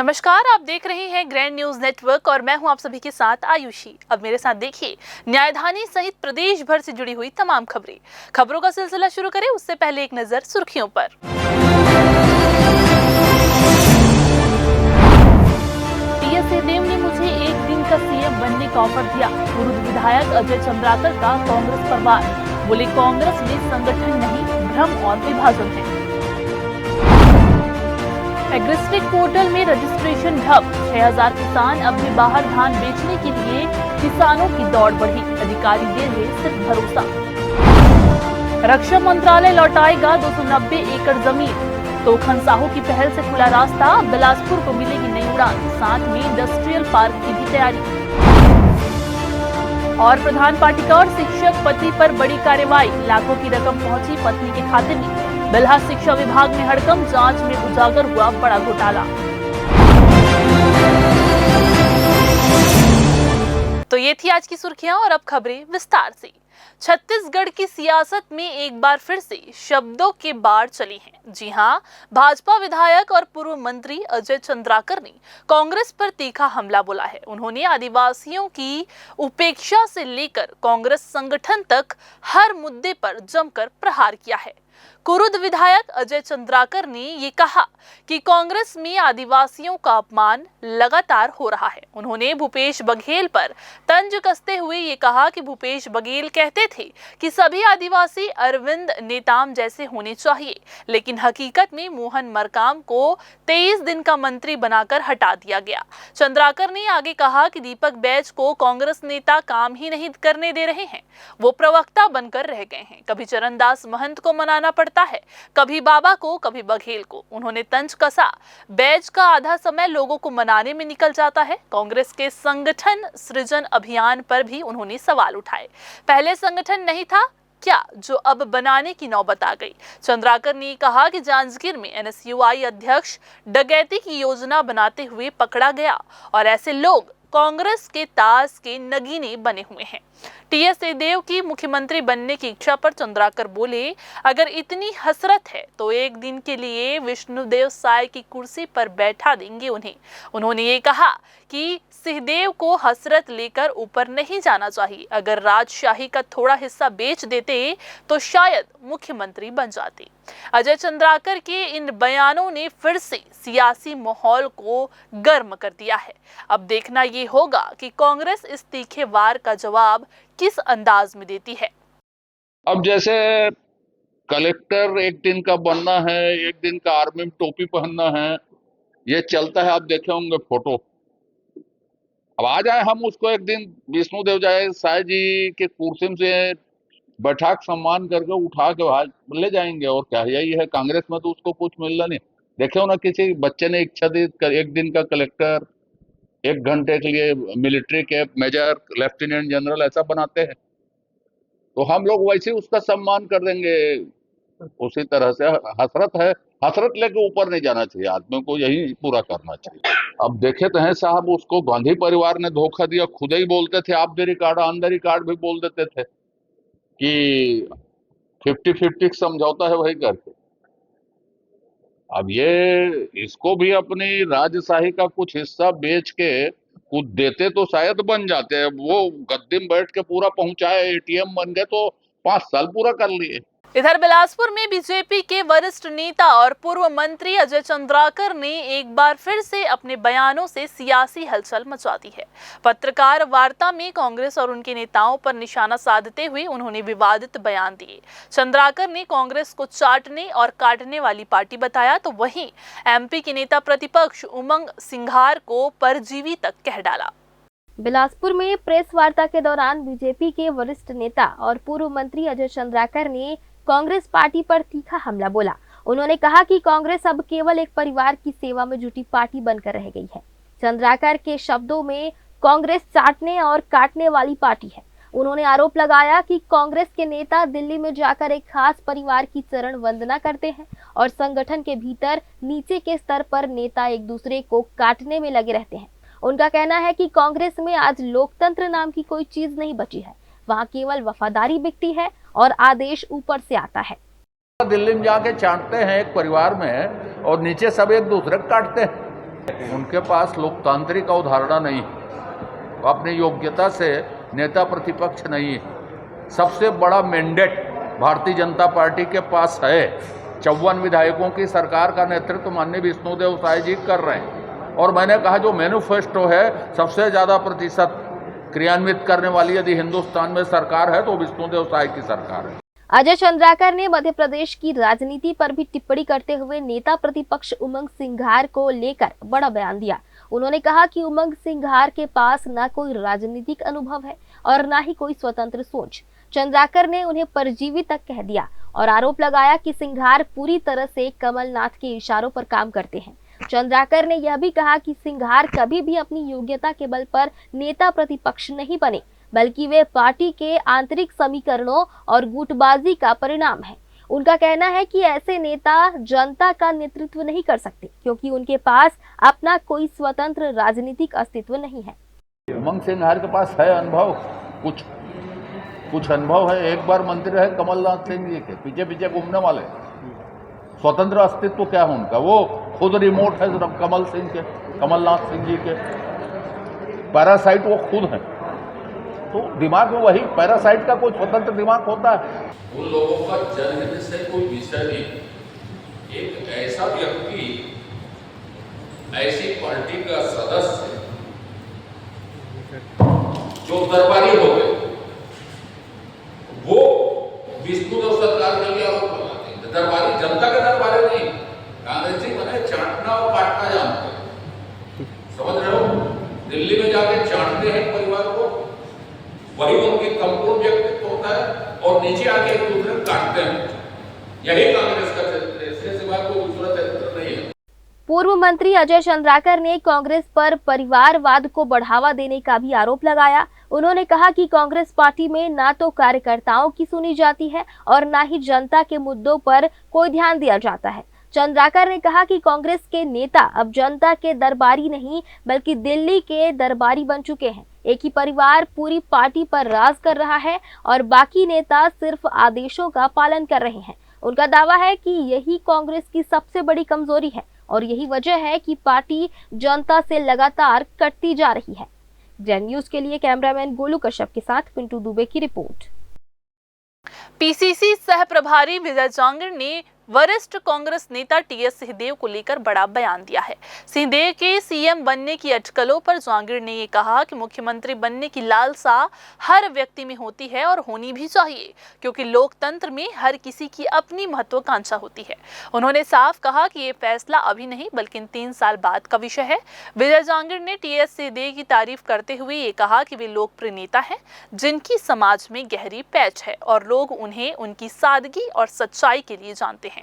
नमस्कार, आप देख रहे हैं ग्रैंड न्यूज नेटवर्क और मैं हूं आप सभी के साथ आयुषी। अब मेरे साथ देखिए न्यायधानी सहित प्रदेश भर से जुड़ी हुई तमाम खबरों का सिलसिला शुरू करें उससे पहले एक नजर सुर्खियों पर। टीएस सिंहदेव ने मुझे एक दिन का सीएम बनने का ऑफर दिया। पूर्व विधायक अजय चंद्राकर का कांग्रेस पर वार, बोले कांग्रेस में संगठन नहीं, भ्रम और विभाजन है। एग्रिस्टिक पोर्टल में रजिस्ट्रेशन ठप, 6000 किसान अपने बाहर धान बेचने के लिए किसानों की दौड़ बढ़ी, अधिकारी दे रहे सिर्फ भरोसा। रक्षा मंत्रालय लौटाएगा 290 एकड़ जमीन, तोखन साहू की पहल से खुला रास्ता, बिलासपुर को मिलेगी नई उड़ान, साथ में इंडस्ट्रियल पार्क की भी तैयारी। और प्रधान पाटिका और शिक्षक पति पर बड़ी कार्रवाई, लाखों की रकम पहुंची पत्नी के खाते में। बिल्हा शिक्षा विभाग में हड़कंप, जांच में उजागर हुआ बड़ा घोटाला। तो ये थी आज की सुर्खियां और अब खबरें विस्तार से। छत्तीसगढ़ की सियासत में एक बार फिर से शब्दों के बाढ़ चली हैं। जी हां, भाजपा विधायक और पूर्व मंत्री अजय चंद्राकर ने कांग्रेस पर तीखा हमला बोला है। उन्होंने आदिवासियों की उपेक्षा से लेकर कांग्रेस संगठन तक हर मुद्दे पर जमकर प्रहार किया है। कुरुद विधायक अजय चंद्राकर ने ये कहा कि कांग्रेस में आदिवासियों का अपमान लगातार हो रहा है। उन्होंने भूपेश बघेल पर तंज कसते हुए ये कहा कि भूपेश बघेल कहते थे कि सभी आदिवासी अरविंद नेताम जैसे होने चाहिए, लेकिन हकीकत में मोहन मरकाम को 23 दिन का मंत्री बनाकर हटा दिया गया। चंद्राकर ने आगे कहा कि दीपक बैज को कांग्रेस नेता काम ही नहीं करने दे रहे हैं, वो प्रवक्ता बनकर रह गए हैं। कभी चरणदास महंत को मनाना पड़ता है, कभी बाबा को, कभी बघेल को। उन्होंने तंज कसा, बैज का आधा समय लोगों को मनाने में निकल जाता है। कांग्रेस के संगठन सृजन अभियान पर भी उन्होंने सवाल उठाए। पहले संगठन नहीं था क्या जो अब बनाने की नौबत आ गई? चंद्राकर ने कहा कि जांजगीर में एनएसयूआई अध्यक्ष डकैती की योजना बनाते हुए पकड़ा गया और ऐसे लोग कांग्रेस के ताश के नगीने बने हुए हैं। टीएस सिंहदेव की मुख्यमंत्री बनने की इच्छा पर चंद्राकर बोले, अगर इतनी हसरत है तो एक दिन के लिए विष्णुदेव साय की कुर्सी पर बैठा देंगे उन्हें। उन्होंने ये कहा कि सिंहदेव को हसरत लेकर ऊपर नहीं जाना चाहिए। अगर राजशाही का थोड़ा हिस्सा बेच देते तो शायद मुख्यमंत्री बन जाते। अजय चंद्राकर के इन बयानों ने फिर से सियासी माहौल को गर्म कर दिया है। अब देखना ये होगा कि कांग्रेस इस तीखे वार का जवाब किस अंदाज में देती है। अब जैसे कलेक्टर एक दिन का बनना है, एक दिन का आर्मी में टोपी पहनना है, ये चलता है। आप देखे होंगे फोटो। अब आ जाए हम उसको एक दिन विष्णुदेव जाए साय जी के कुर्सी से बैठा के सम्मान करके उठा के बाहर ले जाएंगे। और क्या यही है? कांग्रेस में तो उसको कुछ मिलना नहीं। देखे हो ना, किसी बच्चे ने इच्छा दी एक दिन का कलेक्टर, 1 घंटे के लिए मिलिट्री के मेजर, लेफ्टिनेंट जनरल, ऐसा बनाते हैं। तो हम लोग वैसे उसका सम्मान कर देंगे। उसी तरह से हसरत है, हसरत लेके ऊपर नहीं जाना चाहिए। आदमी को यही पूरा करना चाहिए। अब देखे तो हैं साहब, उसको गांधी परिवार ने धोखा दिया। खुद ही बोलते थे, आप the record on the record भी बोल देते थे कि 50-50 समझौता है वही करके। अब ये इसको भी अपनी राजशाही का कुछ हिस्सा बेच के कुछ देते तो शायद बन जाते हैं। वो गद्दी में बैठ के पूरा पहुंचाए, एटीएम बन गए तो 5 साल पूरा कर लिए। इधर बिलासपुर में बीजेपी के वरिष्ठ नेता और पूर्व मंत्री अजय चंद्राकर ने एक बार फिर से अपने बयानों से सियासी हलचल मचा दी है। पत्रकार वार्ता में कांग्रेस और उनके नेताओं पर निशाना साधते हुए उन्होंने विवादित बयान दिए। चंद्राकर ने कांग्रेस को चाटने और काटने वाली पार्टी बताया, तो वहीं एमपी के नेता प्रतिपक्ष उमंग सिंघार को परजीवी तक कह डाला। बिलासपुर में प्रेस वार्ता के दौरान बीजेपी के वरिष्ठ नेता और पूर्व मंत्री अजय चंद्राकर ने कांग्रेस पार्टी पर तीखा हमला बोला। उन्होंने कहा कि कांग्रेस अब केवल एक परिवार की सेवा में जुटी पार्टी बनकर रह गई है। चंद्राकर के शब्दों में कांग्रेस चाटने और काटने वाली पार्टी है। उन्होंने आरोप लगाया कि कांग्रेस के नेता दिल्ली में जाकर एक खास परिवार की चरण वंदना करते हैं और संगठन के भीतर नीचे के स्तर पर नेता एक दूसरे को काटने में लगे रहते हैं। उनका कहना है कि कांग्रेस में आज लोकतंत्र नाम की कोई चीज नहीं बची है, वहाँ केवल वफादारी बिकती है और आदेश ऊपर से आता है। दिल्ली में जाके चाटते हैं एक परिवार में और नीचे सब एक दूसरे को काटते हैं। उनके पास लोकतांत्रिक अवधारणा नहीं है, वो अपनी योग्यता से नेता प्रतिपक्ष नहीं है। सबसे बड़ा मैंडेट भारतीय जनता पार्टी के पास है। 54 विधायकों की सरकार का नेतृत्व माननीय विष्णुदेव साय जी कर रहे हैं, और मैंने कहा जो मैनिफेस्टो है सबसे ज़्यादा प्रतिशत क्रियान्वित करने वाली यदि हिंदुस्तान में सरकार है तो विष्णुदेव साय की सरकार है। अजय चंद्राकर ने मध्य प्रदेश की राजनीति पर भी टिप्पणी करते हुए नेता प्रतिपक्ष उमंग सिंघार को लेकर बड़ा बयान दिया। उन्होंने कहा कि उमंग सिंघार के पास न कोई राजनीतिक अनुभव है और न ही कोई स्वतंत्र सोच। चंद्राकर ने उन्हें परजीवी तक कह दिया और आरोप लगाया कि सिंघार पूरी तरह से कमलनाथ के इशारों पर काम करते हैं। चंद्राकर ने यह भी कहा कि सिंघार कभी भी अपनी योग्यता के बल पर नेता प्रतिपक्ष नहीं बने, बल्कि वे पार्टी के आंतरिक समीकरणों और गुटबाजी का परिणाम है। उनका कहना है कि ऐसे नेता जनता का नेतृत्व नहीं कर सकते क्योंकि उनके पास अपना कोई स्वतंत्र राजनीतिक अस्तित्व नहीं है। उमंग सिंघार के पास है अनुभव, कुछ अनुभव है। एक बार मंत्री रहे कमलनाथ सिंह जी के, पीछे पीछे घूमने वाले। स्वतंत्र अस्तित्व क्या है उनका? वो खुद रिमोट है कमलनाथ सिंह जी के। पैरासाइट वो खुद हैं, तो दिमाग में वही पैरासाइट का कोई स्वतंत्र दिमाग होता है। उन लोगों का जनहित से कोई विषय नहीं। एक ऐसा व्यक्ति, ऐसी पार्टी का सदस्य जो दरबारी हो गए, वो विष्णुदेव सरकार के लिए आरोप लगाते हैं। दरबारी जनता के दरबारी नहीं, कांग्रेस जी बने चाटना और काटना जानते हैं, समझ रहे हो? दिल्ली में जाके चाटते हैं परिवार को, वही उनकी संपूर्ण व्यक्तित्व होता है, और नीचे आके एक दूसरे को काटते हैं। यही कांग्रेस का चरित्र है, इसके सिवा कोई दूसरा चरित्र नहीं है। पूर्व मंत्री अजय चंद्राकर ने कांग्रेस पर परिवारवाद को बढ़ावा देने का भी आरोप लगाया। उन्होंने कहा कि कांग्रेस पार्टी में ना तो कार्यकर्ताओं की सुनी जाती है और ना ही जनता के मुद्दों पर कोई ध्यान दिया जाता है। चंद्राकर ने कहा कि कांग्रेस के नेता अब जनता के दरबारी नहीं बल्कि दिल्ली के दरबारी बन चुके हैं। एक ही परिवार पूरी पार्टी पर राज कर रहा है और बाकी नेता सिर्फ आदेशों का पालन कर रहे हैं। उनका दावा है कि यही कांग्रेस की सबसे बड़ी कमजोरी है और यही वजह है कि पार्टी जनता से लगातार कटती जा रही है। जैन न्यूज के लिए कैमरामैन गोलू कश्यप के साथ पिंटू दुबे की रिपोर्ट। पीसीसी सह प्रभारी विजय जांगिड़ ने वरिष्ठ कांग्रेस नेता टीएस सिंहदेव को लेकर बड़ा बयान दिया है। सिंहदेव के सीएम बनने की अटकलों पर जांगिड़ ने ये कहा कि मुख्यमंत्री बनने की लालसा हर व्यक्ति में होती है और होनी भी चाहिए, क्योंकि लोकतंत्र में हर किसी की अपनी महत्वाकांक्षा होती है। उन्होंने साफ कहा कि ये फैसला अभी नहीं बल्कि 3 साल बाद का विषय है। विजय जांगिड़ ने टीएस सिंहदेव की तारीफ करते हुए ये कहा कि वे लोकप्रिय नेता हैं जिनकी समाज में गहरी पैठ है और लोग उन्हें उनकी सादगी और सच्चाई के लिए जानते हैं।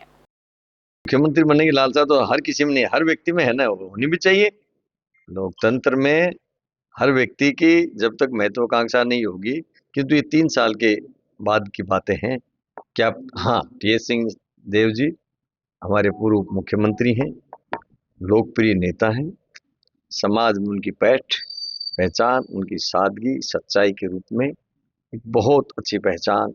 मुख्यमंत्री बनने की लालसा तो हर किसी में नहीं, हर व्यक्ति में है ना, होनी भी चाहिए। लोकतंत्र में हर व्यक्ति की जब तक महत्वाकांक्षा नहीं होगी, किंतु ये 3 साल के बाद की बातें हैं। क्या हाँ, टीएस सिंहदेव जी हमारे पूर्व मुख्यमंत्री हैं, लोकप्रिय नेता हैं, समाज में उनकी पहचान, उनकी सादगी, सच्चाई के रूप में एक बहुत अच्छी पहचान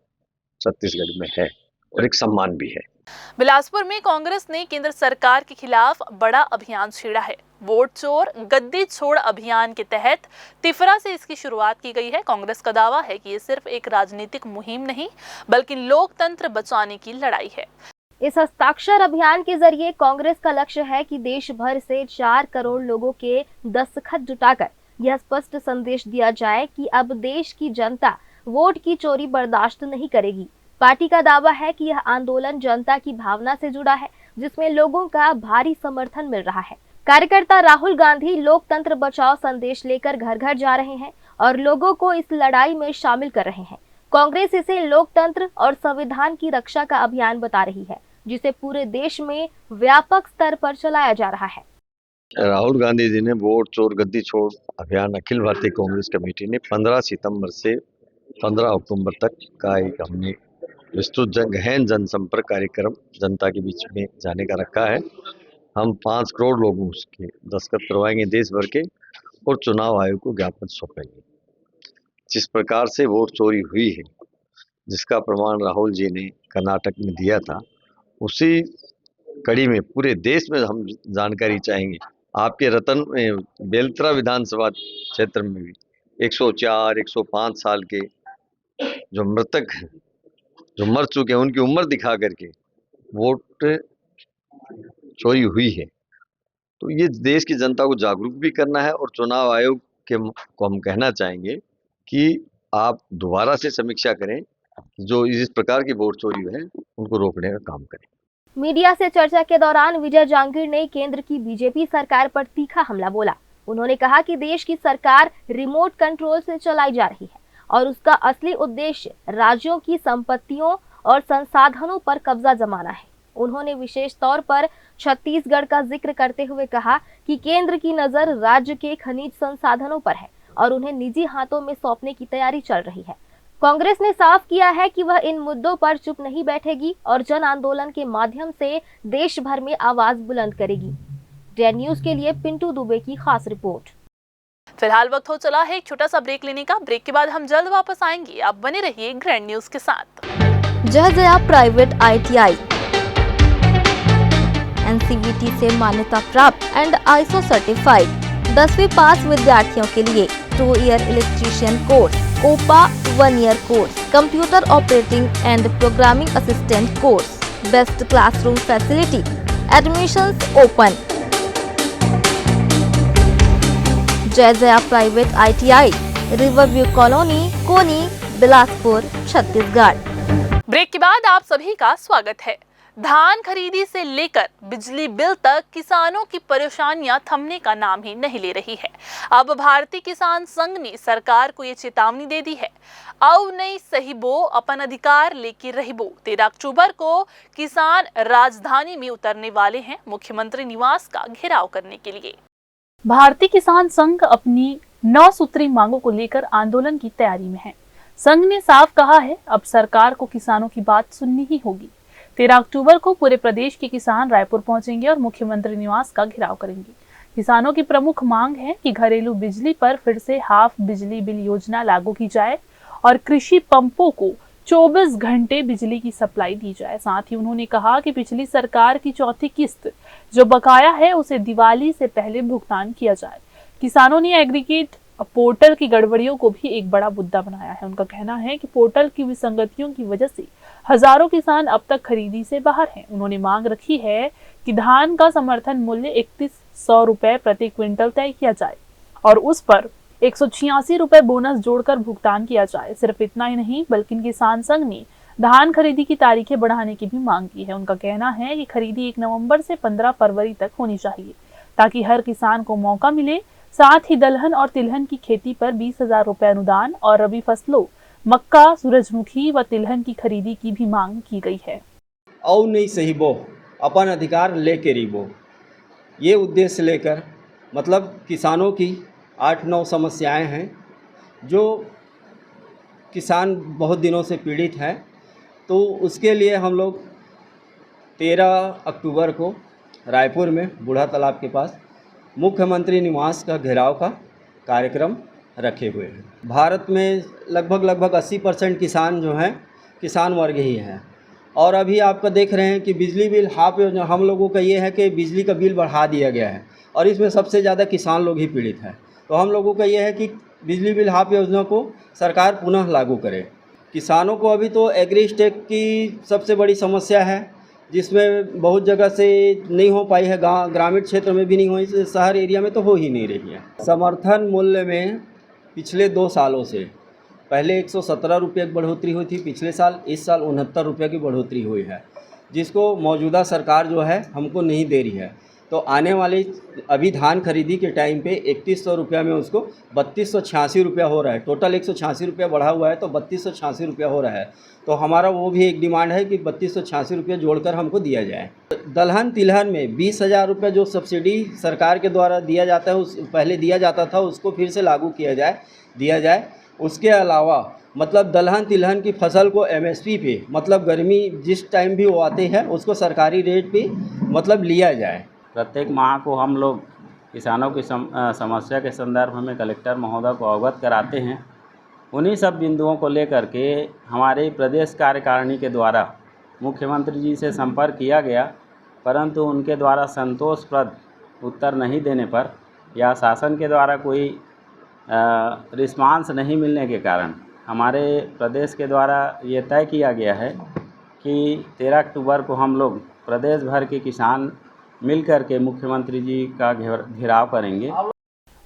छत्तीसगढ़ में है और एक सम्मान भी है। बिलासपुर में कांग्रेस ने केंद्र सरकार के खिलाफ बड़ा अभियान छेड़ा है। वोट चोर गद्दी छोड़ अभियान के तहत तिफरा से इसकी शुरुआत की गई है। कांग्रेस का दावा है कि ये सिर्फ एक राजनीतिक मुहिम नहीं बल्कि लोकतंत्र बचाने की लड़ाई है। इस हस्ताक्षर अभियान के जरिए कांग्रेस का लक्ष्य है कि देश भर से 4 करोड़ लोगों के दस्तखत जुटाकर यह स्पष्ट संदेश दिया जाए कि अब देश की जनता वोट की चोरी बर्दाश्त नहीं करेगी। पार्टी का दावा है कि यह आंदोलन जनता की भावना से जुड़ा है, जिसमें लोगों का भारी समर्थन मिल रहा है। कार्यकर्ता राहुल गांधी लोकतंत्र बचाओ संदेश लेकर घर घर जा रहे हैं और लोगों को इस लड़ाई में शामिल कर रहे हैं। कांग्रेस इसे लोकतंत्र और संविधान की रक्षा का अभियान बता रही है, जिसे पूरे देश में व्यापक स्तर पर चलाया जा रहा है। राहुल गांधी जी ने वोट चोर गद्दी छोड़ अभियान अखिल भारतीय कांग्रेस कमेटी ने 15 सितंबर से 15 अक्टूबर तक का एक हमने विस्तृत गहन जनसंपर्क कार्यक्रम जनता के बीच में जाने का रखा है। हम 5 करोड़ लोगों के दस्तखत करवाएंगे देश भर के और चुनाव आयोग को ज्ञापन सौंपेंगे। जिस प्रकार से वोट चोरी हुई है, जिसका प्रमाण राहुल जी ने कर्नाटक में दिया था, उसी कड़ी में पूरे देश में हम जानकारी चाहेंगे आपके बेलतरा विधानसभा क्षेत्र में भी 104, 105 साल के जो मृतक हैं, जो मर चुके हैं, उनकी उम्र दिखा करके वोट चोरी हुई है। तो ये देश की जनता को जागरूक भी करना है और चुनाव आयोग को हम कहना चाहेंगे कि आप दोबारा से समीक्षा करें, जो इस प्रकार की वोट चोरी है उनको रोकने का काम करें। मीडिया से चर्चा के दौरान विजय जांगीर ने केंद्र की बीजेपी सरकार पर तीखा हमला बोला। उन्होंने कहा कि देश की सरकार रिमोट कंट्रोल से चलाई जा रही है और उसका असली उद्देश्य राज्यों की संपत्तियों और संसाधनों पर कब्जा जमाना है। उन्होंने विशेष तौर पर छत्तीसगढ़ का जिक्र करते हुए कहा कि केंद्र की नजर राज्य के खनिज संसाधनों पर है और उन्हें निजी हाथों में सौंपने की तैयारी चल रही है। कांग्रेस ने साफ किया है कि वह इन मुद्दों पर चुप नहीं बैठेगी और जन आंदोलन के माध्यम से देश भर में आवाज बुलंद करेगी। डेन न्यूज के लिए पिंटू दुबे की खास रिपोर्ट। फिलहाल वक्त हो चला है एक छोटा सा ब्रेक लेने का। ब्रेक के बाद हम जल्द वापस आएंगे। आप बने रहिए ग्रैंड न्यूज के साथ। जय जया प्राइवेट ITI NCVT से मान्यता प्राप्त एंड ISO सर्टिफाइड 10वीं पास विद्यार्थियों के लिए 2 year electrician course, OPA 1 year course, computer operating and programming assistant course, best classroom facility, admissions open. Jai Jaya private ITI, riverview colony, Koni, Bilaspur, Chhattisgarh. Break के बाद आप सभी का स्वागत है। धान खरीदी से लेकर बिजली बिल तक किसानों की परेशानियां थमने का नाम ही नहीं ले रही है। अब भारतीय किसान संघ ने सरकार को ये चेतावनी दे दी है, अब नहीं सही बो, अपन अधिकार लेके रहिबो। 13 अक्टूबर को किसान राजधानी में उतरने वाले हैं मुख्यमंत्री निवास का घेराव करने के लिए। भारतीय किसान संघ अपनी 9 सूत्री मांगों को लेकर आंदोलन की तैयारी में है। संघ ने साफ कहा है, अब सरकार को किसानों की बात सुननी ही होगी। 13 अक्टूबर को पूरे प्रदेश के किसान रायपुर पहुंचेंगे और मुख्यमंत्री निवास का घेराव करेंगे। किसानों की प्रमुख मांग है कि घरेलू बिजली पर फिर से हाफ बिजली बिल योजना लागू की जाए और कृषि पंपों को 24 घंटे बिजली की सप्लाई दी जाए। साथ ही उन्होंने कहा कि पिछली सरकार की चौथी किस्त जो बकाया है उसे दिवाली से पहले भुगतान किया जाए। किसानों ने एग्रीगेट पोर्टल की गड़बड़ियों को भी एक बड़ा मुद्दा बनाया है। उनका कहना है कि पोर्टल की विसंगतियों की वजह से हजारों किसान अब तक खरीदी से बाहर हैं। उन्होंने मांग रखी है कि धान का समर्थन मूल्य 3100 रुपए प्रति क्विंटल तय किया जाए और उस पर 186 रुपए बोनस जोड़कर भुगतान किया जाए। सिर्फ इतना ही नहीं बल्कि किसान संघ ने धान खरीदी की तारीखें बढ़ाने की भी मांग की है। उनका कहना है कि खरीदी 1 नवंबर से 15 फरवरी तक होनी चाहिए ताकि हर किसान को मौका मिले। साथ ही दलहन और तिलहन की खेती पर 20,000 रुपए अनुदान और रबी फसलों मक्का, सूरजमुखी व तिलहन की खरीदी की भी मांग की गई है। औ नहीं सहिबो, अपन अधिकार लेके रिबो, ये उद्देश्य लेकर मतलब किसानों की 8-9 समस्याएं हैं जो किसान बहुत दिनों से पीड़ित हैं। तो उसके लिए हम लोग 13 अक्टूबर को रायपुर में बूढ़ा तालाब के पास मुख्यमंत्री निवास का घेराव का कार्यक्रम रखे हुए हैं। भारत में लगभग 80% किसान जो हैं किसान वर्ग ही हैं और अभी आपका देख रहे हैं कि बिजली बिल हाफ योजना हम लोगों का ये है कि बिजली का बिल बढ़ा दिया गया है और इसमें सबसे ज़्यादा किसान लोग ही पीड़ित हैं। तो हम लोगों का ये है कि बिजली बिल हाफ योजना को सरकार पुनः लागू करे। किसानों को अभी तो एग्री स्टेक की सबसे बड़ी समस्या है जिसमें बहुत जगह से नहीं हो पाई है, ग्रामीण क्षेत्र में भी नहीं हुई, शहर एरिया में तो हो ही नहीं रही है। समर्थन मूल्य में पिछले 2 सालों से पहले 117 रुपये की बढ़ोतरी हुई थी पिछले साल, इस साल 69 रुपये की बढ़ोतरी हुई है जिसको मौजूदा सरकार जो है हमको नहीं दे रही है। तो आने वाली अभी धान खरीदी के टाइम पे 3100 रुपया में उसको 3286 रुपया हो रहा है। टोटल 186 रुपया बढ़ा हुआ है तो 3286 रुपया हो रहा है। तो हमारा वो भी एक डिमांड है कि 3286 रुपया जोड़कर हमको दिया जाए। दलहन तिलहन में 20,000 रुपया जो सब्सिडी सरकार के द्वारा दिया जाता है, उस पहले दिया जाता था, उसको फिर से लागू दिया जाए। उसके अलावा मतलब दलहन तिलहन की फसल को MSP पे मतलब गर्मी जिस टाइम भी वो आते हैं उसको सरकारी रेट पे मतलब लिया जाए। प्रत्येक माह को हम लोग किसानों की समस्या के संदर्भ में कलेक्टर महोदय को अवगत कराते हैं। उन्हीं सब बिंदुओं को लेकर के हमारे प्रदेश कार्यकारिणी के द्वारा मुख्यमंत्री जी से संपर्क किया गया, परंतु उनके द्वारा संतोषप्रद उत्तर नहीं देने पर या शासन के द्वारा कोई रिस्पांस नहीं मिलने के कारण हमारे प्रदेश के द्वारा ये तय किया गया है कि 13 अक्टूबर को हम लोग प्रदेश भर के किसान मिलकर के मुख्यमंत्री जी का घेराव करेंगे।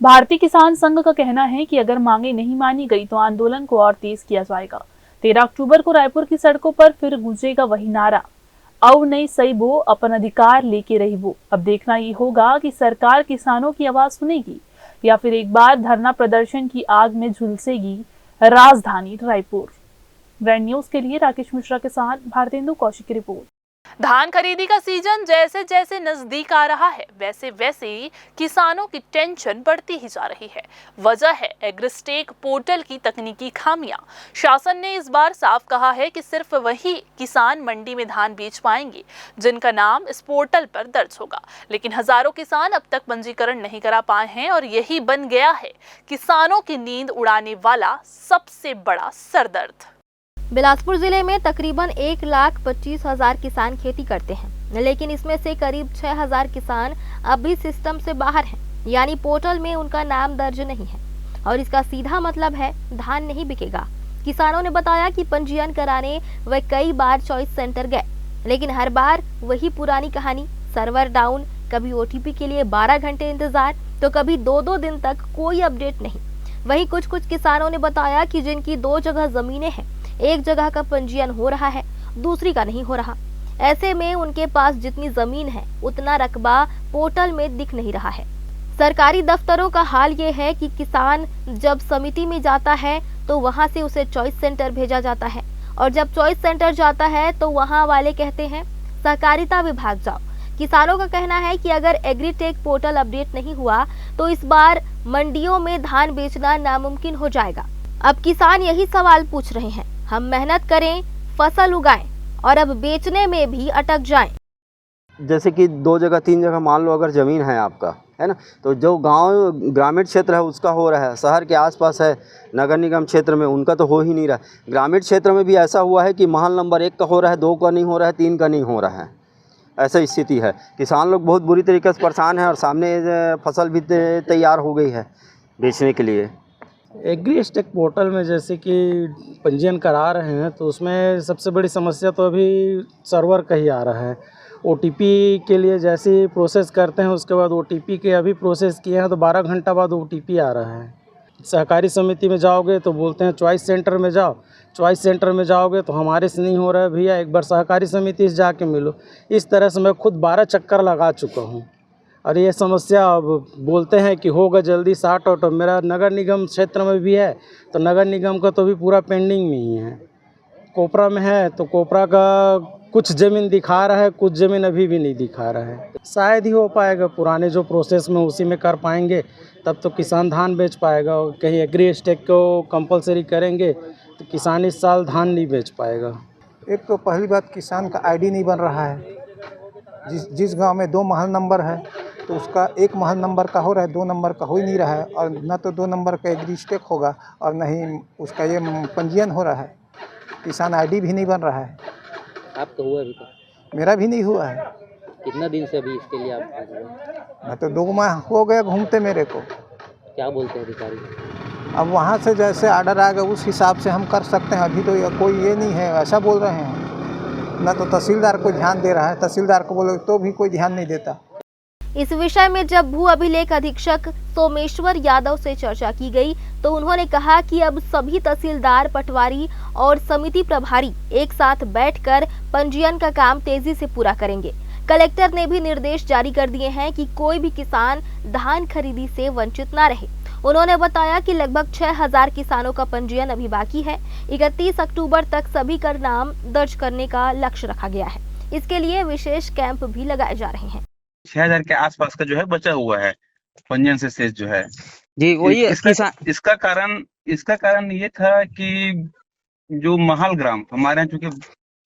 भारतीय किसान संघ का कहना है कि अगर मांगे नहीं मानी गई तो आंदोलन को और तेज किया जाएगा। 13 अक्टूबर को रायपुर की सड़कों पर फिर गूंजेगा वही नारा, अब नहीं सही वो अपन अधिकार लेके रही वो। अब देखना ये होगा कि सरकार किसानों की आवाज सुनेगी या फिर एक बार धरना प्रदर्शन की आग में झुलसेगी राजधानी रायपुर। ग्रैंड न्यूज के लिए राकेश मिश्रा के साथ भारतेंदु कौशिक की रिपोर्ट। धान खरीदी का सीजन जैसे जैसे नजदीक आ रहा है वैसे वैसे किसानों की टेंशन बढ़ती ही जा रही है। वजह है एग्रीस्टेक पोर्टल की तकनीकी खामियां। शासन ने इस बार साफ कहा है कि सिर्फ वही किसान मंडी में धान बेच पाएंगे जिनका नाम इस पोर्टल पर दर्ज होगा, लेकिन हजारों किसान अब तक पंजीकरण नहीं करा पाए हैं और यही बन गया है किसानों की नींद उड़ाने वाला सबसे बड़ा सरदर्द। बिलासपुर जिले में तकरीबन 1,25,000 किसान खेती करते हैं, लेकिन इसमें से करीब 6,000 किसान अभी सिस्टम से बाहर हैं, यानी पोर्टल में उनका नाम दर्ज नहीं है और इसका सीधा मतलब है धान नहीं बिकेगा। किसानों ने बताया कि पंजीयन कराने वे कई बार चॉइस सेंटर गए, लेकिन हर बार वही पुरानी कहानी, सर्वर डाउन, कभी ओटीपी के लिए 12 घंटे इंतजार तो कभी 2-2 दिन तक कोई अपडेट नहीं। वहीं कुछ किसानों ने बताया कि जिनकी 2 जगह जमीनें हैं, एक जगह का पंजीयन हो रहा है, दूसरी का नहीं हो रहा। ऐसे में उनके पास जितनी जमीन है उतना रकबा पोर्टल में दिख नहीं रहा है। सरकारी दफ्तरों का हाल ये है कि किसान जब समिति में जाता है तो वहां से उसे चॉइस सेंटर भेजा जाता है और जब चॉइस सेंटर जाता है तो वहां वाले कहते हैं सहकारिता विभाग जाओ। किसानों का कहना है कि अगर एग्रीटेक पोर्टल अपडेट नहीं हुआ तो इस बार मंडियों में धान बेचना नामुमकिन हो जाएगा। अब किसान यही सवाल पूछ रहे हैं, हम मेहनत करें, फसल उगाएं और अब बेचने में भी अटक जाएं। जैसे कि 2 जगह 3 जगह मान लो अगर ज़मीन है आपका, है ना, तो जो गांव ग्रामीण क्षेत्र है उसका हो रहा है, शहर के आसपास है, नगर निगम क्षेत्र में उनका तो हो ही नहीं रहा। ग्रामीण क्षेत्र में भी ऐसा हुआ है कि महल नंबर 1 का हो रहा है, 2 का नहीं हो रहा है, 3 का नहीं हो रहा है। ऐसा स्थिति है। किसान लोग बहुत बुरी तरीके से परेशान हैं और सामने फसल भी तैयार हो गई है बेचने के लिए। एग्रीस्टेक पोर्टल में जैसे कि पंजीयन करा रहे हैं तो उसमें सबसे बड़ी समस्या तो अभी सर्वर का ही आ रहा है। ओटीपी के लिए जैसे ही प्रोसेस करते हैं उसके बाद ओटीपी के अभी प्रोसेस किए हैं तो 12 घंटा बाद ओटीपी आ रहा है। सहकारी समिति में जाओगे तो बोलते हैं चॉइस सेंटर में जाओ, चॉइस सेंटर में जाओगे तो हमारे से नहीं हो रहा है भैया, एक बार सहकारी समिति से जाके मिलो। इस तरह से मैं खुद 12 चक्कर लगा चुका हूँ और ये समस्या अब बोलते हैं कि होगा जल्दी सॉर्ट आउट। मेरा नगर निगम क्षेत्र में भी है तो नगर निगम का तो भी पूरा पेंडिंग में ही है। कोपरा में है तो कोपरा का कुछ ज़मीन दिखा रहा है, कुछ ज़मीन अभी भी नहीं दिखा रहा है। शायद ही हो पाएगा, पुराने जो प्रोसेस में उसी में कर पाएंगे तब तो किसान धान बेच पाएगा। और कहीं एग्रीस्टेक को कंपलसरी करेंगे तो किसान इस साल धान नहीं बेच पाएगा। एक तो पहली बात किसान का आईडी नहीं बन रहा है। जिस गांव में 2 महल नंबर है तो उसका 1 महल नंबर का हो रहा है, 2 नंबर का हो ही नहीं रहा है। और न तो 2 नंबर का एग्रीस्टेक होगा और न ही उसका ये पंजीयन हो रहा है। किसान आईडी भी नहीं बन रहा है। आपका हुआ अभी तक? मेरा भी नहीं हुआ है। कितना दिन से अभी इसके लिए आप? मैं तो 2 माह हो गया घूमते मेरे को। क्या बोलते हैं अधिकारी? अब वहाँ से जैसे आर्डर आएगा उस हिसाब से हम कर सकते हैं। अभी तो कोई ये नहीं है, ऐसा बोल रहे हैं। न तो तहसीलदार को ध्यान दे रहा है, तहसीलदार को बोलो तो भी कोई ध्यान नहीं देता। इस विषय में जब भू अभिलेख अधीक्षक सोमेश्वर यादव से चर्चा की गई तो उन्होंने कहा कि अब सभी तहसीलदार, पटवारी और समिति प्रभारी एक साथ बैठकर पंजीयन का काम तेजी से पूरा करेंगे। कलेक्टर ने भी निर्देश जारी कर दिए हैं कि कोई भी किसान धान खरीदी से वंचित न रहे। उन्होंने बताया कि लगभग 6,000 किसानों का पंजीयन अभी बाकी है। 31 अक्टूबर तक सभी का नाम दर्ज करने का लक्ष्य रखा गया है। इसके लिए विशेष कैंप भी लगाए जा रहे हैं। 6,000 के आसपास का जो है बचा हुआ है पंजीयन से शेष जो है जी, वही इसका कारण ये था कि जो महल ग्राम हमारे यहाँ, चूंकि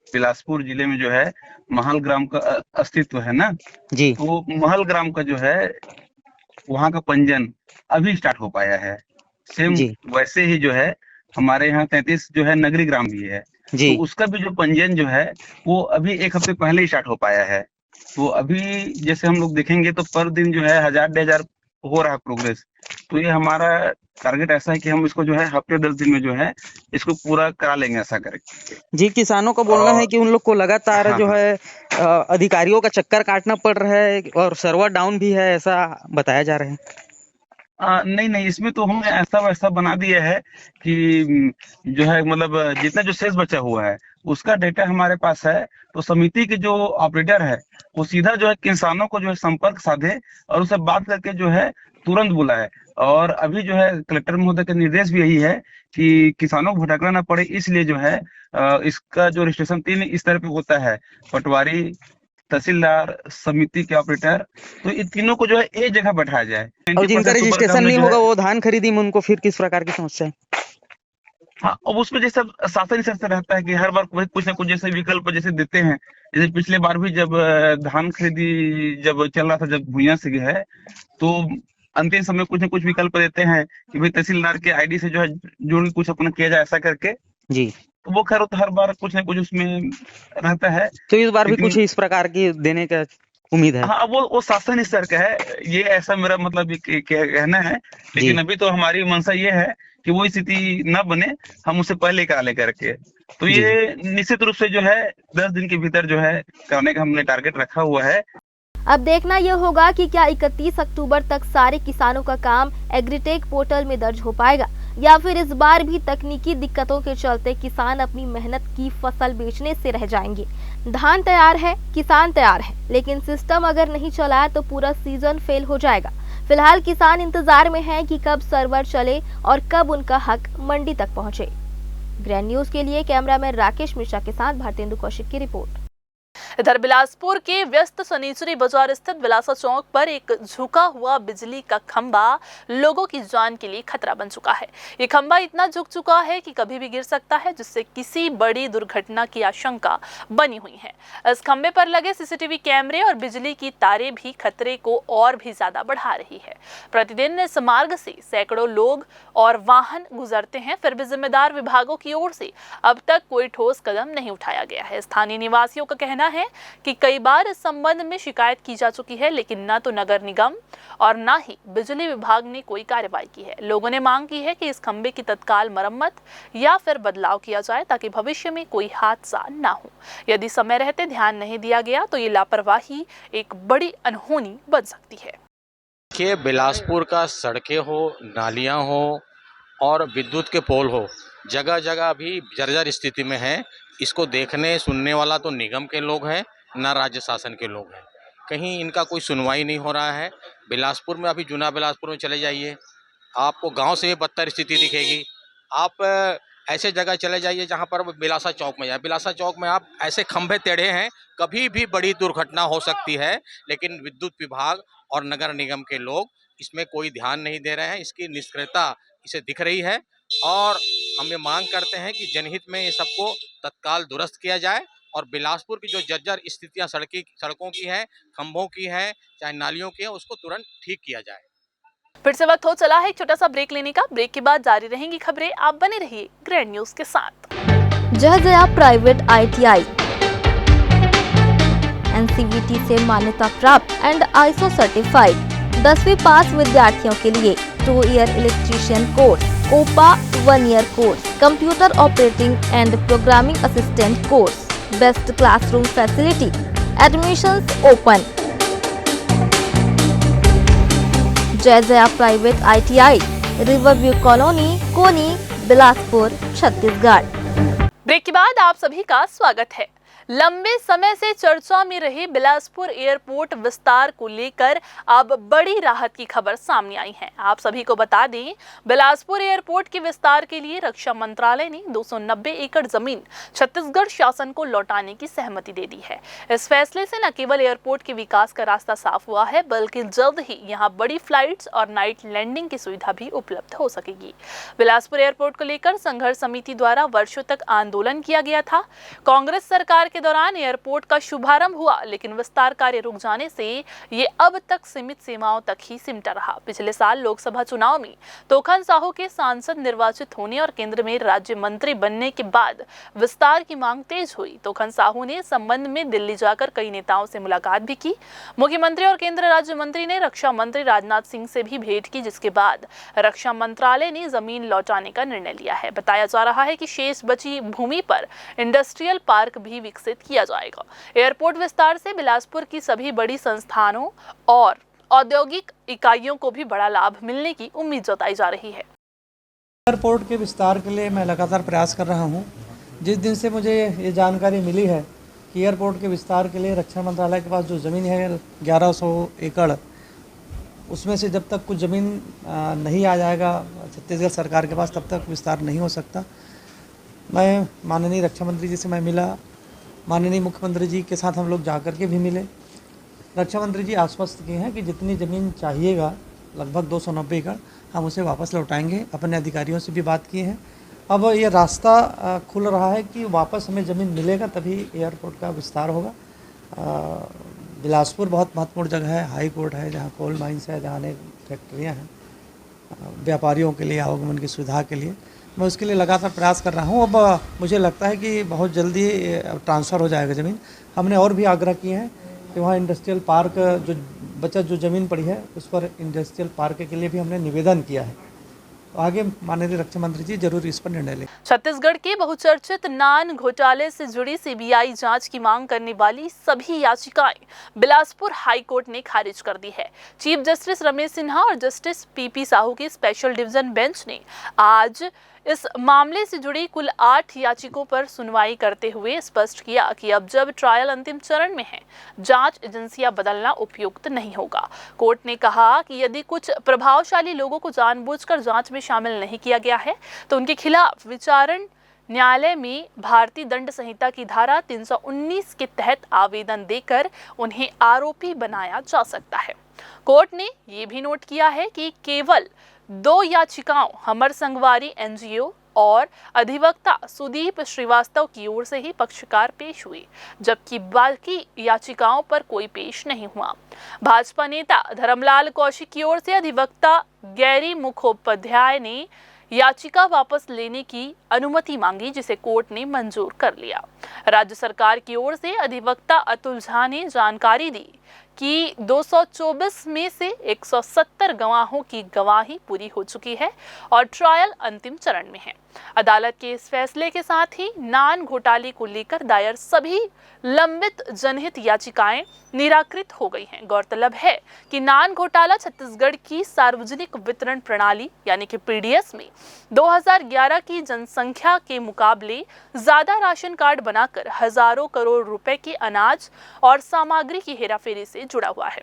बिलासपुर जिले में जो है महल ग्राम का अस्तित्व है ना जी, तो महल ग्राम का जो है वहाँ का पंजीयन अभी स्टार्ट हो पाया है। सेम वैसे ही जो है हमारे यहाँ 33 जो है नगरी ग्राम भी है जी, तो उसका भी जो पंजीयन जो है वो अभी 1 हफ्ते पहले ही स्टार्ट हो पाया है। तो अभी जैसे हम लोग देखेंगे तो पर दिन जो है 1000-1500 हो रहा है प्रोग्रेस। तो ये हमारा टारगेट ऐसा है कि हम इसको जो है हफ्ते 10 दिन में जो है इसको पूरा करा लेंगे ऐसा करके। जी, किसानों का बोलना है और कि उन लोग को लगातार हाँ जो हाँ है अधिकारियों का चक्कर काटना पड़ रहा है और सर्वर डाउन भी है, ऐसा बताया जा रहा है। नहीं नहीं, इसमें तो हमने ऐसा वैसा बना दिया है कि जो है मतलब जितना जो शेष बचा हुआ है उसका डेटा हमारे पास है। तो समिति के जो ऑपरेटर है वो सीधा जो है किसानों को जो है संपर्क साधे और उससे बात करके जो है तुरंत बुलाए। और अभी जो है कलेक्टर महोदय का निर्देश भी यही है कि किसानों को भटकना ना पड़े, इसलिए जो है इसका जो रजिस्ट्रेशन 3 स्तर पे होता है, पटवारी, तहसीलदार, समिति के ऑपरेटर, तो इन तीनों को जो है एक जगह बैठाया जाए। और जिनका 90% ऊपर का रजिस्ट्रेशन हमने नहीं जो होगा है वो धान खरीदी में उनको फिर किस प्रकार की समस्या है? हाँ, अब उसमें जैसे शासन से रहता है कि हर बार कुछ ना कुछ जैसे विकल्प जैसे देते हैं। जैसे पिछले बार भी जब धान खरीदी जब चल रहा था, जब भुइयां से है, तो अंतिम समय कुछ ना कुछ विकल्प देते हैं कि भाई तहसीलदार के आईडी से जो है जोड़ के कुछ अपना किया जाए ऐसा करके। जी, तो वो खैर तो हर बार कुछ ना कुछ उसमें रहता है। तो इस बार भी लेकिन कुछ इस प्रकार की देने का उम्मीद है? हाँ, अब वो शासन स्तर का है, ये ऐसा मेरा मतलब ये कहना है। जी, लेकिन अभी तो हमारी मंशा ये है कि वो स्थिति न बने, हम उससे पहले करा ले करके। तो जी, जी। ये निश्चित रूप से जो है 10 दिन के भीतर जो है कराने का हमने टारगेट रखा हुआ है। अब देखना यह होगा कि क्या 31 अक्टूबर तक सारे किसानों का काम एग्रीटेक पोर्टल में दर्ज हो पाएगा या फिर इस बार भी तकनीकी दिक्कतों के चलते किसान अपनी मेहनत की फसल बेचने से रह जाएंगे। धान तैयार है, किसान तैयार है, लेकिन सिस्टम अगर नहीं चला तो पूरा सीजन फेल हो जाएगा। फिलहाल किसान इंतजार में हैं कि कब सर्वर चले और कब उनका हक मंडी तक पहुंचे। ग्रैंड न्यूज के लिए कैमरामैन राकेश मिश्रा के साथ भारतेंदु कौशिक की रिपोर्ट। इधर बिलासपुर के व्यस्त सनीचरी बाजार स्थित बिलासा चौक पर एक झुका हुआ बिजली का खंभा लोगों की जान के लिए खतरा बन चुका है। ये खंभा इतना झुक चुका है कि कभी भी गिर सकता है, जिससे किसी बड़ी दुर्घटना की आशंका बनी हुई है। इस खंभे पर लगे सीसीटीवी कैमरे और बिजली की तारें भी खतरे को और भी ज्यादा बढ़ा रही है। प्रतिदिन इस मार्ग से सैकड़ों लोग और वाहन गुजरते हैं, फिर भी जिम्मेदार विभागों की ओर से अब तक कोई ठोस कदम नहीं उठाया गया है। स्थानीय निवासियों का कहना है कि कई बार इस संबंध में शिकायत की जा चुकी है, लेकिन न तो नगर निगम और न ही बिजली विभाग ने कोई कार्रवाई की है। लोगों ने मांग की है कि इस खंभे की तत्काल मरम्मत या फिर बदलाव किया जाए ताकि भविष्य में कोई हादसा ना हो। यदि समय रहते ध्यान नहीं दिया गया तो ये लापरवाही एक बड़ी अनहोनी बन सकती है। कि बिलासपुर का सड़कें हो, नालियां हो और विद्युत के पोल हो, जगह जगह अभी जर्जर स्थिति में है। इसको देखने सुनने वाला तो निगम के लोग हैं, ना राज्य शासन के लोग हैं। कहीं इनका कोई सुनवाई नहीं हो रहा है। बिलासपुर में अभी जूना बिलासपुर में चले जाइए, आपको गांव से भी बदतर स्थिति दिखेगी। आप ऐसे जगह चले जाइए जहां पर बिलासा चौक में जाए, बिलासा चौक में आप ऐसे खंभे टेढ़े हैं, कभी भी बड़ी दुर्घटना हो सकती है। लेकिन विद्युत विभाग और नगर निगम के लोग इसमें कोई ध्यान नहीं दे रहे हैं। इसकी निष्क्रियता इसे दिख रही है और हम ये मांग करते हैं कि जनहित में ये सबको तत्काल दुरुस्त किया जाए और बिलासपुर की जो जर्जर स्थितियां सड़कों की हैं, खंभों की हैं, चाहे नालियों की है, उसको तुरंत ठीक किया जाए। फिर से वक्त हो चला है एक छोटा सा ब्रेक लेने का। ब्रेक के बाद जारी रहेंगी खबरें, आप बने रहिए ग्रैंड न्यूज के साथ। जय जया प्राइवेट ITI NCVT से मान्यता प्राप्त एंड ISO सर्टिफाइड 10वीं पास विद्यार्थियों के लिए 2 year electrician course, OPA 1 year course, computer operating and programming assistant course, best classroom facility, admissions open. Jai Jaya private ITI, riverview colony, Koni, Bilaspur, Chhattisgarh. Break के बाद आप सभी का स्वागत है। लंबे समय से चर्चा में रहे बिलासपुर एयरपोर्ट विस्तार को लेकर अब बड़ी राहत की खबर सामने आई है। आप सभी को बता दें, बिलासपुर एयरपोर्ट के विस्तार के लिए रक्षा मंत्रालय ने 290 एकड़ जमीन छत्तीसगढ़ शासन को लौटाने की सहमति दे दी है। इस फैसले से न केवल एयरपोर्ट के विकास का रास्ता साफ हुआ है, बल्कि जल्द ही यहां बड़ी फ्लाइट्स और नाइट लैंडिंग की सुविधा भी उपलब्ध हो सकेगी। बिलासपुर एयरपोर्ट को लेकर संघर्ष समिति द्वारा वर्षों तक आंदोलन किया गया था। कांग्रेस सरकार के दौरान एयरपोर्ट का शुभारंभ हुआ, लेकिन विस्तार कार्य रुक जाने से ये अब तक सीमित सीमाओं तक ही सिमटा रहा। पिछले साल लोकसभा चुनाव में तोखन साहू के सांसद निर्वाचित होने और केंद्र में राज्य मंत्री बनने के बाद विस्तार की मांग तेज हुई। तोखन साहू ने इस संबंध में दिल्ली जाकर कई नेताओं से मुलाकात भी की। मुख्यमंत्री और केंद्र राज्य मंत्री ने रक्षा मंत्री राजनाथ सिंह से भी भेंट की, जिसके बाद रक्षा मंत्रालय ने जमीन लौटाने का निर्णय लिया है। बताया जा रहा है कि शेष बची भूमि पर इंडस्ट्रियल पार्क भी विकसित किया जाएगा। एयरपोर्ट विस्तार से बिलासपुर की सभी बड़ी संस्थानों और औद्योगिक इकाइयों को भी बड़ा लाभ मिलने की उम्मीद जताई जा रही है। एयरपोर्ट के विस्तार के लिए मैं लगातार प्रयास कर रहा हूं। जिस दिन से मुझे ये जानकारी मिली है कि एयरपोर्ट के विस्तार के लिए रक्षा मंत्रालय के पास जो ज़मीन है 1100 एकड़, उसमें से जब तक कुछ ज़मीन नहीं आ जाएगा छत्तीसगढ़ सरकार के पास, तब तक विस्तार नहीं हो सकता। मैं माननीय रक्षा मंत्री जी से मैं मिला, माननीय मुख्यमंत्री जी के साथ हम लोग जाकर के भी मिले। रक्षा मंत्री जी आश्वस्त किए हैं कि जितनी ज़मीन चाहिएगा, लगभग 290 एकड़, हम उसे वापस लौटाएंगे। अपने अधिकारियों से भी बात किए हैं। अब ये रास्ता खुल रहा है कि वापस हमें ज़मीन मिलेगा तभी एयरपोर्ट का विस्तार होगा। बिलासपुर बहुत महत्वपूर्ण जगह है, हाई कोर्ट है, जहाँ कोल माइंस है, जहाँ अनेक फैक्ट्रियाँ हैं, व्यापारियों के लिए आवागमन की सुविधा के लिए। मैं उसके लिए लगातार प्रयास कर रहा हूँ। अब मुझे लगता है कि बहुत जल्दी ट्रांसफ़र हो जाएगा ज़मीन। हमने और भी आग्रह किए हैं कि वहाँ इंडस्ट्रियल पार्क जो ज़मीन पड़ी है उस पर इंडस्ट्रियल पार्क के लिए भी हमने निवेदन किया है। तो आगे माननीय रक्षा मंत्री जी जरूर इस पर निर्णय लें। छत्तीसगढ़ के बहुचर्चित नान घोटाले से जुड़ी सीबीआई जांच की मांग करने वाली सभी याचिकाएं बिलासपुर हाई कोर्ट ने खारिज कर दी है। चीफ जस्टिस रमेश सिन्हा और जस्टिस पीपी साहू की स्पेशल डिवीजन बेंच ने आज इस मामले से जुड़ी कुल 8 याचिकों पर सुनवाई करते हुए स्पष्ट किया कि अब जब ट्रायल अंतिम चरण में है, जांच एजेंसियां बदलना उपयुक्त नहीं होगा। कोर्ट ने कहा कि यदि कुछ प्रभावशाली लोगों को जानबूझकर जांच में शामिल नहीं किया गया है तो उनके खिलाफ विचारण न्यायालय में भारतीय दंड संहिता की धारा 319 के तहत आवेदन देकर उन्हें आरोपी बनाया जा सकता है। कोर्ट ने ये भी नोट किया है कि केवल 2 याचिकाओं हमर संगवारी एनजीओ और अधिवक्ता सुदीप श्रीवास्तव की ओर से ही पक्षकार पेश हुए, जबकि बाकी याचिकाओं पर कोई पेश नहीं हुआ। भाजपा नेता धर्मलाल कौशिक की ओर से अधिवक्ता गैरी मुखोपाध्याय ने याचिका वापस लेने की अनुमति मांगी, जिसे कोर्ट ने मंजूर कर लिया। राज्य सरकार की ओर से अधिवक्ता अतुल झा ने जानकारी दी कि 224 में से 170 गवाहों की गवाही पूरी हो चुकी है और ट्रायल अंतिम चरण में है। अदालत के इस फैसले के साथ ही नान घोटाले को लेकर दायर सभी लंबित जनहित याचिकाएं निराकृत हो गई हैं। गौरतलब है कि नान घोटाला छत्तीसगढ़ की सार्वजनिक वितरण प्रणाली यानी कि पीडीएस में 2011 की जनसंख्या के मुकाबले ज्यादा राशन कार्ड बनाकर हजारों करोड़ रुपए के अनाज और सामग्री की हेराफेरी से जुड़ा हुआ है।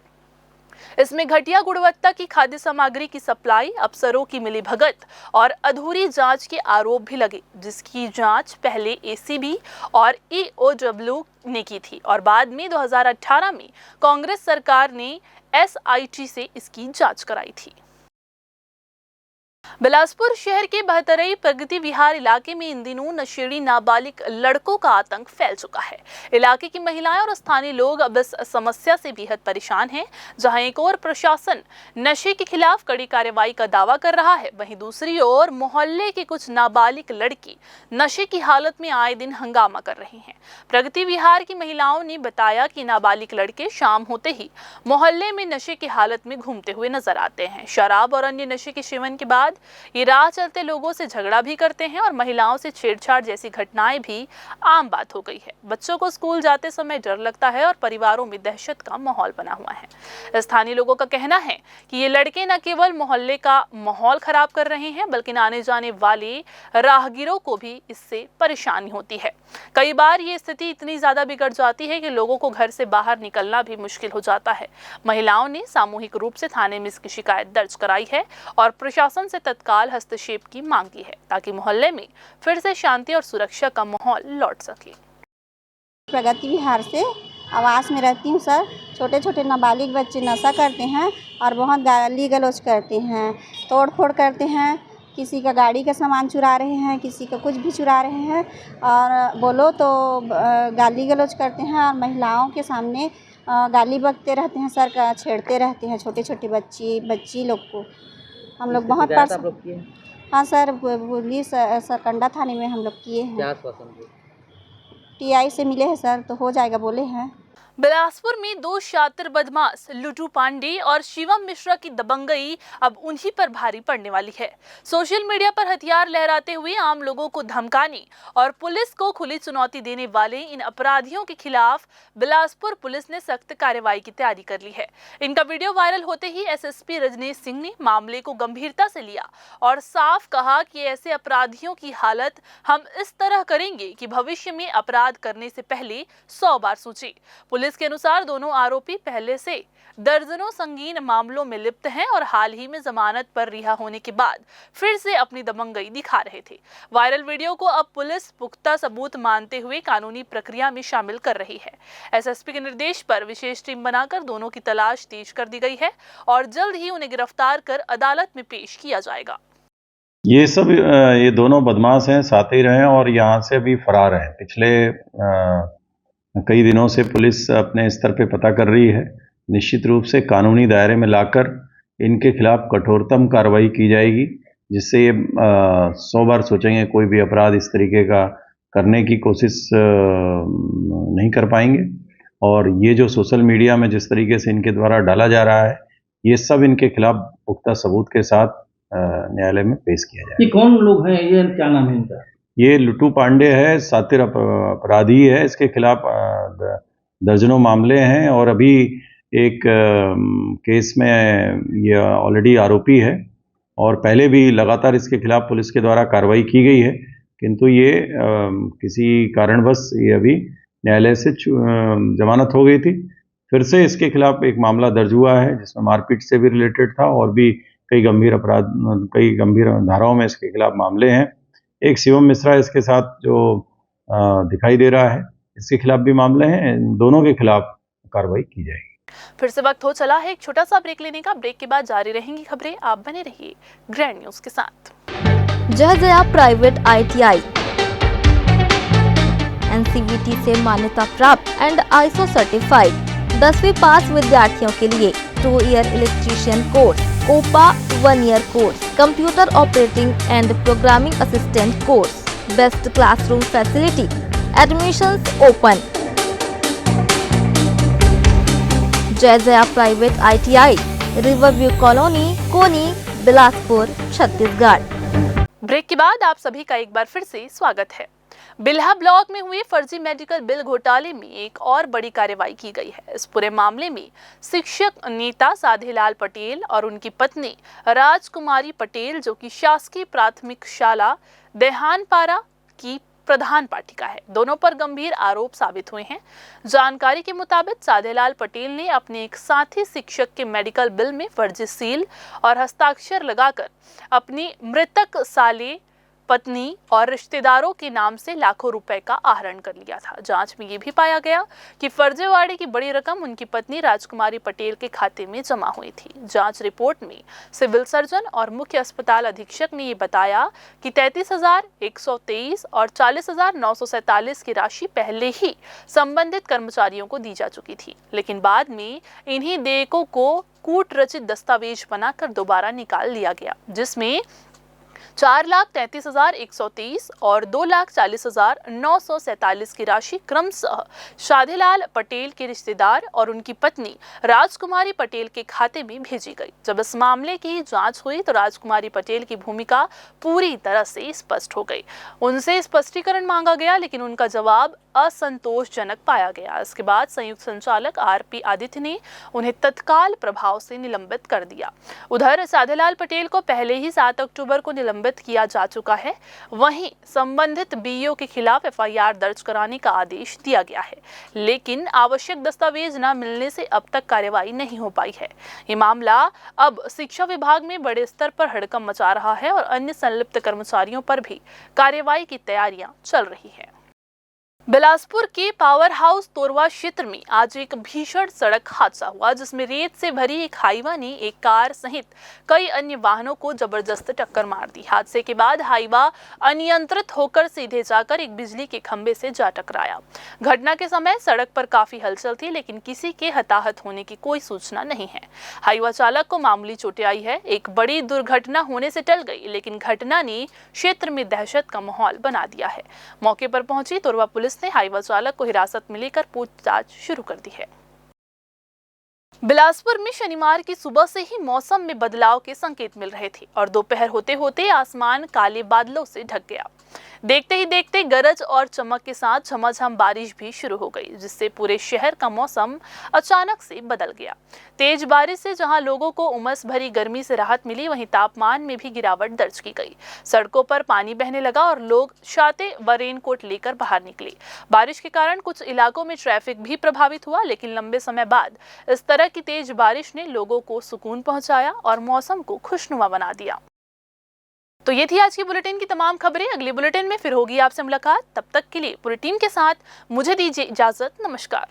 इसमें घटिया गुणवत्ता की खाद्य सामग्री की सप्लाई, अफसरों की मिलीभगत और अधूरी जांच के आरोप भी लगे, जिसकी जांच पहले एसीबी और ईओडब्ल्यू ने की थी और बाद में 2018 में कांग्रेस सरकार ने एसआईटी से इसकी जांच कराई थी। बिलासपुर शहर के बहतरई प्रगति विहार इलाके में इन दिनों नशेड़ी नाबालिग लड़कों का आतंक फैल चुका है। इलाके की महिलाएं और स्थानीय लोग अब इस समस्या से बेहद परेशान हैं। जहां एक ओर प्रशासन नशे के खिलाफ कड़ी कार्रवाई का दावा कर रहा है, वहीं दूसरी ओर मोहल्ले के कुछ नाबालिग लड़की नशे की हालत में आए दिन हंगामा कर रही हैं। प्रगति विहार की महिलाओं ने बताया कि नाबालिग लड़के शाम होते ही मोहल्ले में नशे की हालत में घूमते हुए नजर आते हैं। शराब और अन्य नशे के सेवन के बाद ये राह चलते लोगों से झगड़ा भी करते हैं और महिलाओं से छेड़छाड़ जैसी घटनाएं भी आम बात हो गई है। बच्चों को स्कूल जाते समय डर लगता है और परिवारों में दहशत का माहौल बना हुआ है। स्थानीय लोगों का कहना है कि ये लड़के न केवल मोहल्ले का माहौल खराब कर रहे हैं, बल्कि आने जाने वाले राहगीरों को भी इससे परेशानी होती है। कई बार ये स्थिति इतनी ज्यादा बिगड़ जाती है कि लोगों को घर से बाहर निकलना भी मुश्किल हो जाता है। महिलाओं ने सामूहिक रूप से थाने में इसकी शिकायत दर्ज कराई है और प्रशासन से तत्काल हस्तक्षेप की मांग की है, ताकि मोहल्ले में फिर से शांति और सुरक्षा का माहौल लौट सके। प्रगति विहार से आवास में रहती हूँ सर। छोटे छोटे नाबालिग बच्चे नशा करते हैं और बहुत गाली गलौज करते हैं, तोड़ फोड़ करते हैं किसी का गाड़ी का सामान चुरा रहे हैं, किसी का कुछ भी चुरा रहे हैं और बोलो तो गाली गलौज करते हैं और महिलाओं के सामने गाली बकते रहते हैं, सर का छेड़ते रहते हैं, छोटे छोटे बच्ची लोग को। हम लोग बहुत हाँ सर, पुलिस सरकंडा थाने में हम लोग किए हैं। TI से मिले हैं सर, तो हो जाएगा बोले हैं। बिलासपुर में दो शातिर बदमाश लुटू पांडे और शिवम मिश्रा की दबंगई अब उन्हीं पर भारी पड़ने वाली है। सोशल मीडिया पर हथियार लहराते हुए आम लोगों को धमकाने और पुलिस को खुली चुनौती देने वाले इन अपराधियों के खिलाफ बिलासपुर पुलिस ने सख्त कार्रवाई की तैयारी कर ली है। इनका वीडियो वायरल होते ही SSP रजनीश सिंह ने मामले को गंभीरता से लिया और साफ कहा कि ऐसे अपराधियों की हालत हम इस तरह करेंगे कि भविष्य में अपराध करने से पहले 100 बार सोचें। पुलिस के अनुसार दोनों आरोपी पहले से दर्जनों संगीन मामलों में लिप्त हैं और हाल ही में जमानत पर रिहा होने के बाद फिर से अपनी दबंगई दिखा रहे थे। वायरल वीडियो को अब पुलिस पुख्ता सबूत मानते हुए कानूनी प्रक्रिया में शामिल कर रही है। SSP के निर्देश पर विशेष टीम बनाकर दोनों की तलाश तेज कर दी गई है और जल्द ही उन्हें गिरफ्तार कर अदालत में पेश किया जाएगा। ये दोनों बदमाश हैं, सातिर हैं और यहाँ से अभी फरार हैं। पिछले कई दिनों से पुलिस अपने स्तर पे पता कर रही है। निश्चित रूप से कानूनी दायरे में लाकर इनके खिलाफ कठोरतम कार्रवाई की जाएगी, जिससे ये 100 बार सोचेंगे, कोई भी अपराध इस तरीके का करने की कोशिश नहीं कर पाएंगे। और ये जो सोशल मीडिया में जिस तरीके से इनके द्वारा डाला जा रहा है, ये सब इनके खिलाफ पुख्ता सबूत के साथ न्यायालय में पेश किया जाएगा। ये कौन लोग हैं, ये क्या नाम है इनका? ये लुटू पांडे है, सातिर अपराधी है। इसके खिलाफ दर्जनों मामले हैं और अभी एक केस में ये ऑलरेडी आरोपी है और पहले भी लगातार इसके खिलाफ पुलिस के द्वारा कार्रवाई की गई है, किंतु ये किसी कारणवश ये अभी न्यायालय से जमानत हो गई थी। फिर से इसके खिलाफ एक मामला दर्ज हुआ है जिसमें मारपीट से भी रिलेटेड था और भी कई गंभीर धाराओं में इसके खिलाफ मामले हैं। एक शिवम मिश्रा इसके साथ जो दिखाई दे रहा है, इसके खिलाफ भी मामले हैं। इन दोनों के खिलाफ कार्रवाई की जाएगी। फिर से वक्त हो चला है एक छोटा सा ब्रेक लेने का। ब्रेक के बाद जारी रहेंगी खबरें, आप बने रहिए ग्रैंड न्यूज के साथ। जय जया प्राइवेट ITI NCVT से मान्यता प्राप्त एंड ISO सर्टिफाइड 10वीं पास विद्यार्थियों के लिए 2 year electrician course, OPA 1 year course, computer operating and programming assistant course, best classroom facility, admissions open. Jai Jaya private ITI, riverview colony, Koni, Bilaspur, Chhattisgarh. Break के बाद आप सभी का एक बार फिर से स्वागत है। बिल्हा ब्लॉक में हुए फर्जी मेडिकल बिल घोटाले में एक और बड़ी कार्रवाई की गई है। इस पूरे मामले में शिक्षक नेता साधेलाल पटेल और उनकी पत्नी राजकुमारी पटेल, जो कि शासकीय प्राथमिक शाला देहानपारा की प्रधान पाठिका है, दोनों पर गंभीर आरोप साबित हुए हैं। जानकारी के मुताबिक साधेलाल पटेल ने अपने एक साथी शिक्षक के मेडिकल बिल में फर्जी सील और हस्ताक्षर लगाकर अपनी मृतक साले, पत्नी और रिश्तेदारों के नाम से लाखों रुपए का आहरण कर लिया था। जांच में ये भी पाया गया कि फर्जीवाड़े की बड़ी रकम उनकी पत्नी राजकुमारी पटेल के खाते में जमा हुई थी। जांच रिपोर्ट में सिविल सर्जन और मुख्य अस्पताल अधीक्षक ने ये बताया कि 33,123 और 40,947 की राशि पहले ही संबंधित कर्मचारियों को दी जा चुकी थी, लेकिन बाद में इन्हीं देयकों को कूट रचित दस्तावेज बनाकर दोबारा निकाल लिया गया, जिसमें 4,33,123 और 2,40,947 की राशि क्रमशः शाधेलाल पटेल के रिश्तेदार और उनकी पत्नी राजकुमारी पटेल के खाते में भेजी गई। जब इस मामले की जांच हुई तो राजकुमारी पटेल की भूमिका पूरी तरह से स्पष्ट हो गई। उनसे स्पष्टीकरण मांगा गया, लेकिन उनका जवाब असंतोषजनक पाया गया। इसके बाद संयुक्त संचालक RP आदित्य ने उन्हें तत्काल प्रभाव से निलंबित कर दिया। उधर साधेलाल पटेल को पहले ही 7 अक्टूबर को निलंबित किया जा चुका है। वहीं संबंधित BO के खिलाफ FIR दर्ज कराने का आदेश दिया गया है, लेकिन आवश्यक दस्तावेज न मिलने से अब तक कार्रवाई नहीं हो पाई है। ये मामला अब शिक्षा विभाग में बड़े स्तर पर हड़कंप मचा रहा है और अन्य संलिप्त कर्मचारियों पर भी कार्रवाई की तैयारियां चल रही है। बिलासपुर के पावर हाउस तोरवा क्षेत्र में आज एक भीषण सड़क हादसा हुआ, जिसमें रेत से भरी एक हाईवा ने एक कार सहित कई अन्य वाहनों को जबरदस्त टक्कर मार दी। हादसे के बाद हाईवा अनियंत्रित होकर सीधे जाकर एक बिजली के खंभे से जा टकराया। घटना के समय सड़क पर काफी हलचल थी, लेकिन किसी के हताहत होने की कोई सूचना नहीं है। हाईवा चालक को मामूली चोटें आई है। एक बड़ी दुर्घटना होने से टल गई, लेकिन घटना ने क्षेत्र में दहशत का माहौल बना दिया है। मौके पर पहुंची तोरवा पुलिस ने हाईवा चालक को हिरासत में लेकर पूछताछ शुरू कर दी है। बिलासपुर में शनिवार की सुबह से ही मौसम में बदलाव के संकेत मिल रहे थे और दोपहर होते होते आसमान काले बादलों से ढक गया। देखते ही देखते गरज और चमक के साथ झमाझम बारिश भी शुरू हो गई, जिससे पूरे शहर का मौसम अचानक से बदल गया। तेज बारिश से जहां लोगों को उमस भरी गर्मी से राहत मिली, वहीं तापमान में भी गिरावट दर्ज की गई। सड़कों पर पानी बहने लगा और लोग छाते व रेनकोट लेकर बाहर निकले। बारिश के कारण कुछ इलाकों में ट्रैफिक भी प्रभावित हुआ, लेकिन लंबे समय बाद इस तरह की तेज बारिश ने लोगों को सुकून पहुंचाया और मौसम को खुशनुमा बना दिया। तो ये थी आज की बुलेटिन की तमाम खबरें। अगली बुलेटिन में फिर होगी आपसे मुलाकात। तब तक के लिए पूरी टीम के साथ मुझे दीजिए इजाजत। नमस्कार।